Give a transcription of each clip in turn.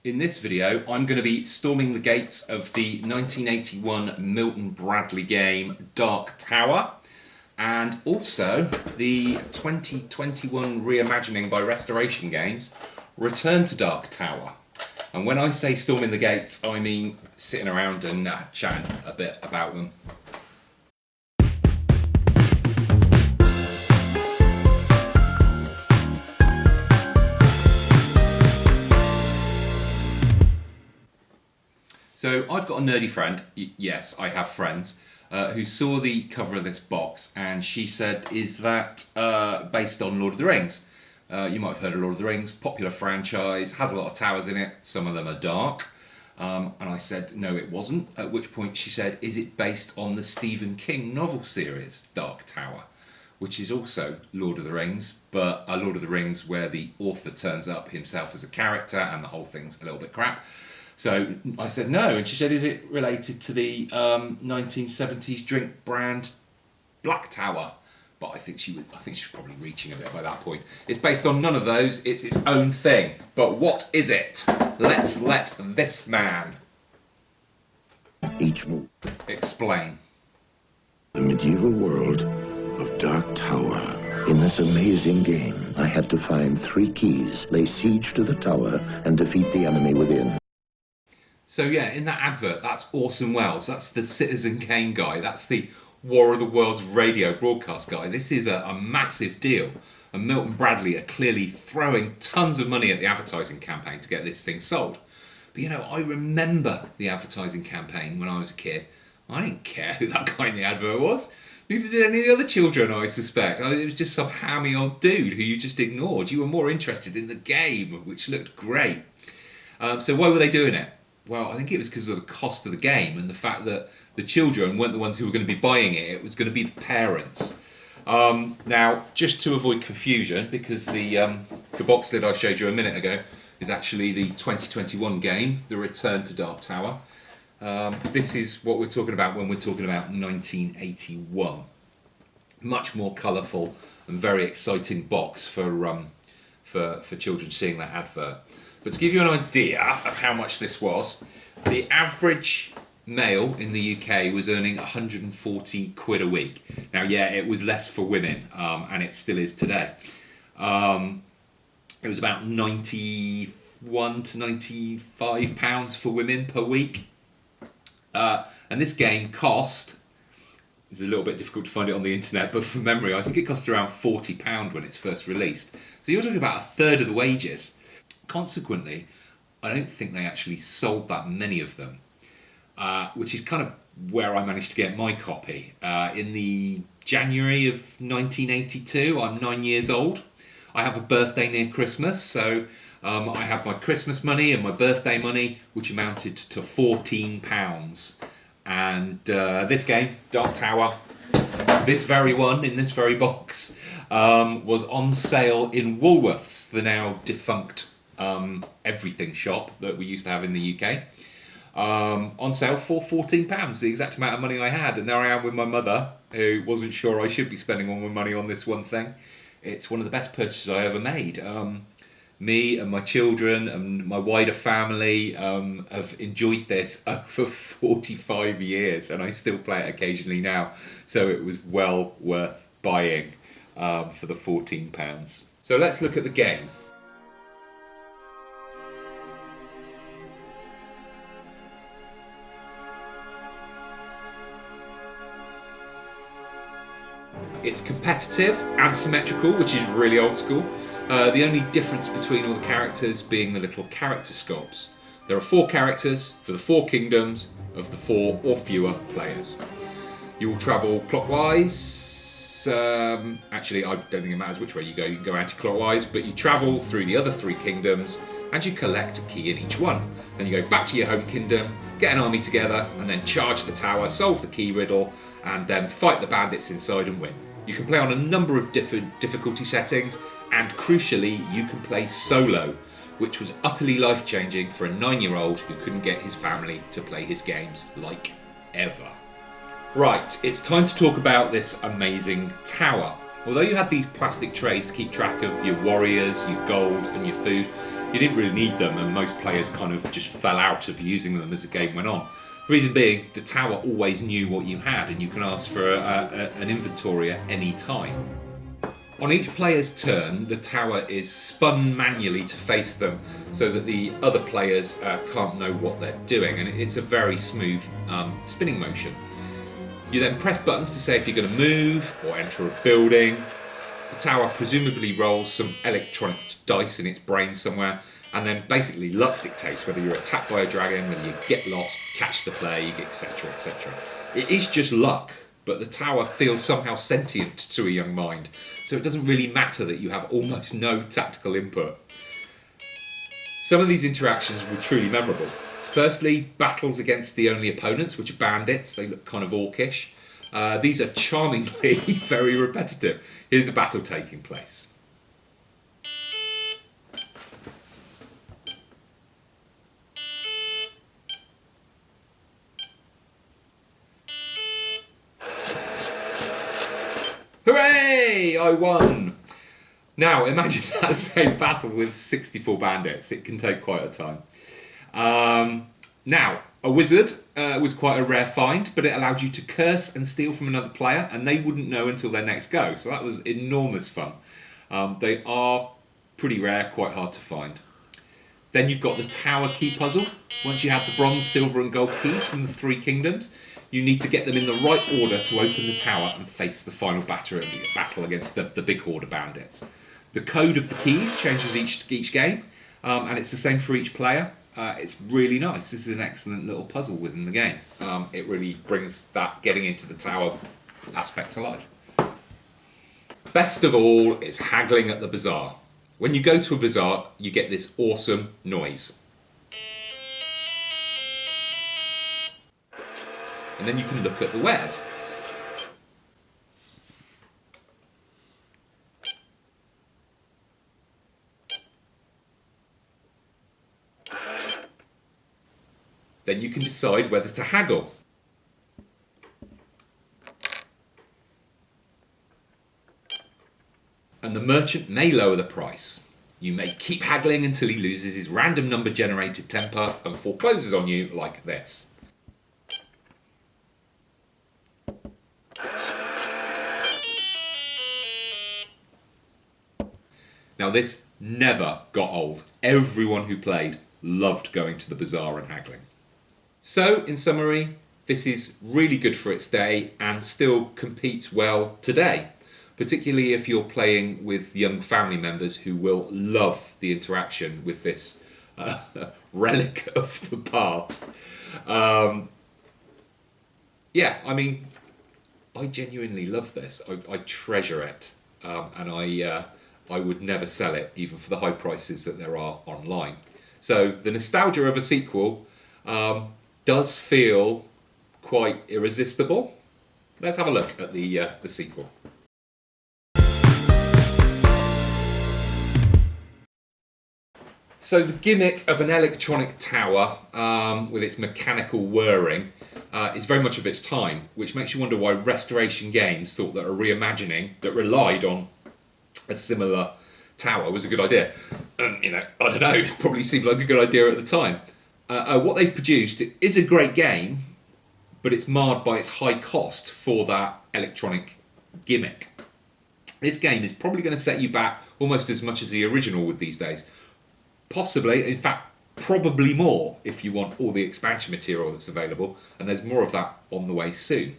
In this video, I'm going to be storming the gates of the 1981 Milton Bradley game Dark Tower, and also the 2021 reimagining by Restoration Games Return to Dark Tower. And when I say storming the gates, I mean sitting around and chatting a bit about them. So I've got a nerdy friend, yes, I have friends, who saw the cover of this box and she said, is that based on Lord of the Rings? You might have heard of Lord of the Rings, popular franchise, has a lot of towers in it, some of them are dark. And I said, no it wasn't, at which point she said, is it based on the Stephen King novel series, Dark Tower? Which is also Lord of the Rings, but a Lord of the Rings where the author turns up himself as a character and the whole thing's a little bit crap. So I said no, and she said, is it related to the 1970s drink brand Black Tower? But I think she was probably reaching a bit by that point. It's based on none of those, it's its own thing. But what is it? Let's let this man each move explain. The medieval world of Dark Tower. In this amazing game, I had to find 3 keys, lay siege to the tower, and defeat the enemy within. So yeah, in that advert, that's Orson Welles, that's the Citizen Kane guy, that's the War of the Worlds radio broadcast guy. This is a massive deal. And Milton Bradley are clearly throwing tons of money at the advertising campaign to get this thing sold. But you know, I remember the advertising campaign when I was a kid. I didn't care who that guy in the advert was. Neither did any of the other children, I suspect. It was just some hammy old dude who you just ignored. You were more interested in the game, which looked great. So why were they doing it? Well, I think it was because of the cost of the game and the fact that the children weren't the ones who were going to be buying it. It was going to be the parents. Now, just to avoid confusion, because the box that I showed you a minute ago is actually the 2021 game, The Return to Dark Tower. This is what we're talking about when we're talking about 1981. Much more colourful and very exciting box for children seeing that advert. But to give you an idea of how much this was, the average male in the UK was earning 140 quid a week. Now, yeah, it was less for women, and it still is today. It was about 91 to 95 pounds for women per week. And this game cost, it was a little bit difficult to find it on the internet, but from memory, I think it cost around £40 when it's first released. So you're talking about a third of the wages. Consequently, I don't think they actually sold that many of them, which is kind of where I managed to get my copy. In the January of 1982, I'm 9 years old. I have a birthday near Christmas, so I had my Christmas money and my birthday money, which amounted to £14. And this game, Dark Tower, this very one in this very box, was on sale in Woolworths, the now defunct everything shop that we used to have in the UK, on sale for £14, the exact amount of money I had. And there I am with my mother, who wasn't sure I should be spending all my money on this one thing. It's one of the best purchases I ever made. Me and my children and my wider family have enjoyed this over 45 years, and I still play it occasionally now, so it was well worth buying for the £14. So let's look at the game. It's competitive and symmetrical, which is really old school. The only difference between all the characters being the little character sculpts. There are 4 characters for the 4 kingdoms of the 4 or fewer players. You will travel clockwise. Actually, I don't think it matters which way you go. You can go anti-clockwise, but you travel through the other 3 kingdoms and you collect a key in each one. Then you go back to your home kingdom, get an army together, and then charge the tower, solve the key riddle, and then fight the bandits inside and win. You can play on a number of different difficulty settings, and crucially, you can play solo, which was utterly life-changing for a 9-year-old who couldn't get his family to play his games like ever. Right, it's time to talk about this amazing tower. Although you had these plastic trays to keep track of your warriors, your gold and your food, You didn't really need them, and most players kind of just fell out of using them as the game went on. The reason being, the tower always knew what you had, and you can ask for an inventory at any time. On each player's turn, the tower is spun manually to face them so that the other players can't know what they're doing, and it's a very smooth spinning motion. You then press buttons to say if you're going to move or enter a building. The tower presumably rolls some electronic dice in its brain somewhere, and then basically luck dictates whether you're attacked by a dragon, whether you get lost, catch the plague, etc, etc. It is just luck, but the tower feels somehow sentient to a young mind, so it doesn't really matter that you have almost no tactical input. Some of these interactions were truly memorable. Firstly, battles against the only opponents, which are bandits. They look kind of orcish. These are charmingly very repetitive. Here's a battle taking place. Hooray! I won! Now, imagine that same battle with 64 bandits. It can take quite a time. Now, a wizard was quite a rare find, but it allowed you to curse and steal from another player, and they wouldn't know until their next go. So that was enormous fun. They are pretty rare, quite hard to find. Then you've got the tower key puzzle. Once you have the bronze, silver and gold keys from the three kingdoms, you need to get them in the right order to open the tower and face the final battle against the big horde of bandits. The code of the keys changes each game, and it's the same for each player. It's really nice. This is an excellent little puzzle within the game. It really brings that getting into the tower aspect to life. Best of all is haggling at the bazaar. When you go to a bazaar, you get this awesome noise. And then you can look at the wares. Then you can decide whether to haggle. And the merchant may lower the price. You may keep haggling until he loses his random number generated temper and forecloses on you like this. Now this never got old. Everyone who played loved going to the bazaar and haggling. So, in summary, this is really good for its day and still competes well today, particularly if you're playing with young family members who will love the interaction with this relic of the past. Yeah, I mean, I genuinely love this. I treasure it, and I would never sell it, even for the high prices that there are online. So the nostalgia of a sequel does feel quite irresistible. Let's have a look at the sequel. So the gimmick of an electronic tower with its mechanical whirring is very much of its time, which makes you wonder why Restoration Games thought that a reimagining that relied on a similar tower was a good idea. And, I don't know, it probably seemed like a good idea at the time. What they've produced is a great game, but it's marred by its high cost for that electronic gimmick. This game is probably going to set you back almost as much as the original would these days. Possibly, in fact, probably more if you want all the expansion material that's available, and there's more of that on the way soon.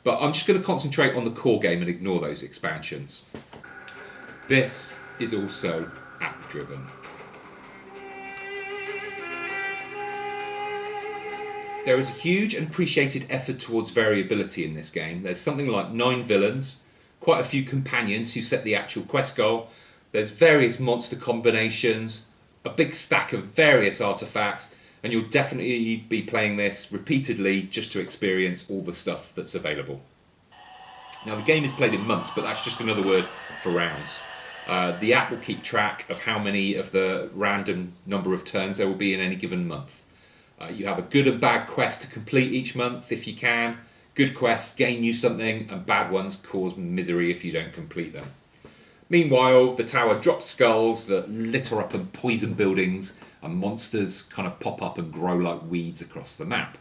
But I'm just going to concentrate on the core game and ignore those expansions. This is also app-driven. There is a huge and appreciated effort towards variability in this game. There's something like 9 villains, quite a few companions who set the actual quest goal. There's various monster combinations, a big stack of various artifacts, and you'll definitely be playing this repeatedly just to experience all the stuff that's available. Now the game is played in months, but that's just another word for rounds. The app will keep track of how many of the random number of turns there will be in any given month. You have a good and bad quest to complete each month if you can. Good quests gain you something, and bad ones cause misery if you don't complete them. Meanwhile, the tower drops skulls that litter up and poison buildings, and monsters kind of pop up and grow like weeds across the map.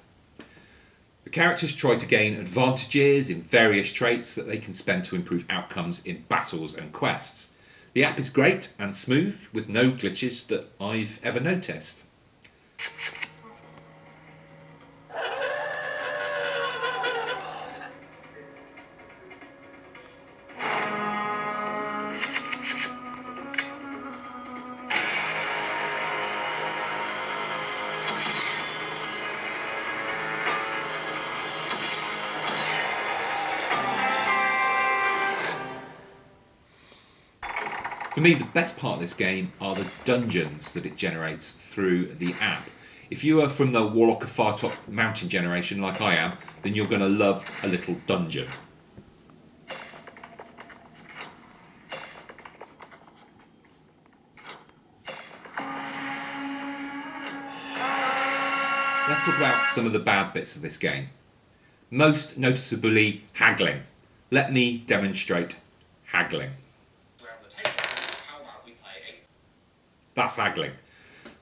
The characters try to gain advantages in various traits that they can spend to improve outcomes in battles and quests. The app is great and smooth, with no glitches that I've ever noticed. For me, the best part of this game are the dungeons that it generates through the app. If you are from the Warlock of Firetop Mountain generation, like I am, then you're going to love a little dungeon. Let's talk about some of the bad bits of this game. Most noticeably, haggling. Let me demonstrate haggling. That's haggling.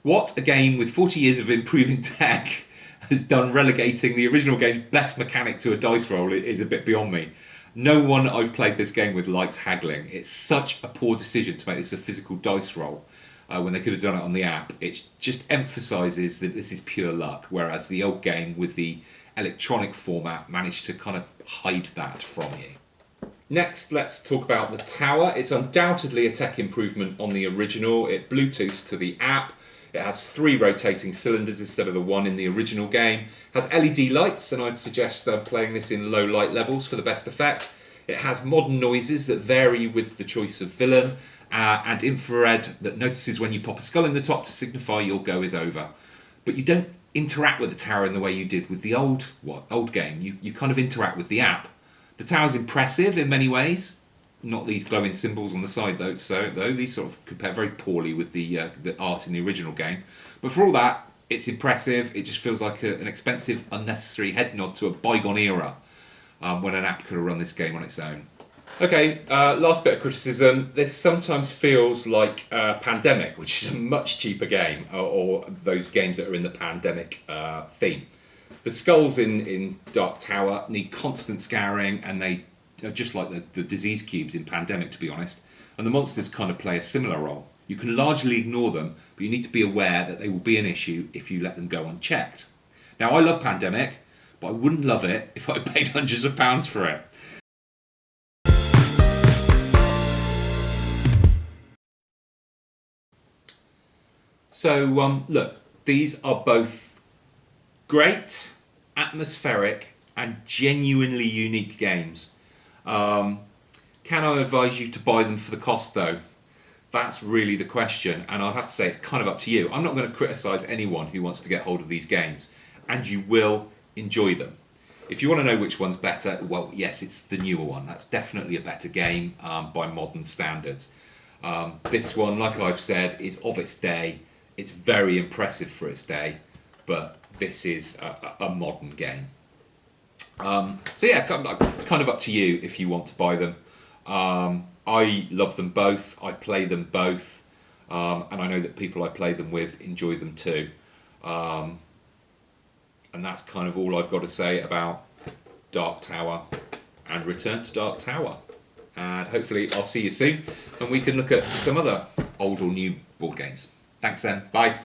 What a game with 40 years of improving tech has done relegating the original game's best mechanic to a dice roll is a bit beyond me. No one I've played this game with likes haggling. It's such a poor decision to make this a physical dice roll when they could have done it on the app. It just emphasises that this is pure luck, whereas the old game with the electronic format managed to kind of hide that from you. Next, let's talk about the tower. It's undoubtedly a tech improvement on the original. It Bluetooths to the app. It has 3 rotating cylinders instead of the 1 in the original game. It has LED lights, and I'd suggest playing this in low light levels for the best effect. It has modern noises that vary with the choice of villain, and infrared that notices when you pop a skull in the top to signify your go is over. But you don't interact with the tower in the way you did with the old game. You kind of interact with the app. The tower's impressive in many ways. Not these glowing symbols on the side though. These sort of compare very poorly with the art in the original game. But for all that, it's impressive. It just feels like an expensive, unnecessary head nod to a bygone era when an app could have run this game on its own. Okay, last bit of criticism. This sometimes feels like Pandemic, which is a much cheaper game, or those games that are in the Pandemic theme. The skulls in Dark Tower need constant scouring, and they are just like the disease cubes in Pandemic, to be honest. And the monsters kind of play a similar role. You can largely ignore them, but you need to be aware that they will be an issue if you let them go unchecked. Now, I love Pandemic, but I wouldn't love it if I paid hundreds of pounds for it. So, look, these are both great, atmospheric, and genuinely unique games. Can I advise you to buy them for the cost, though? That's really the question, and I'll have to say it's kind of up to you. I'm not going to criticise anyone who wants to get hold of these games, and you will enjoy them. If you want to know which one's better, well, yes, it's the newer one. That's definitely a better game by modern standards. This one, like I've said, is of its day. It's very impressive for its day, but this is a modern game. So yeah, kind of up to you if you want to buy them. I love them both. I play them both, and I know that people I play them with enjoy them too. And that's kind of all I've got to say about Dark Tower and Return to Dark Tower. And hopefully I'll see you soon, and we can look at some other old or new board games. Thanks then. Bye.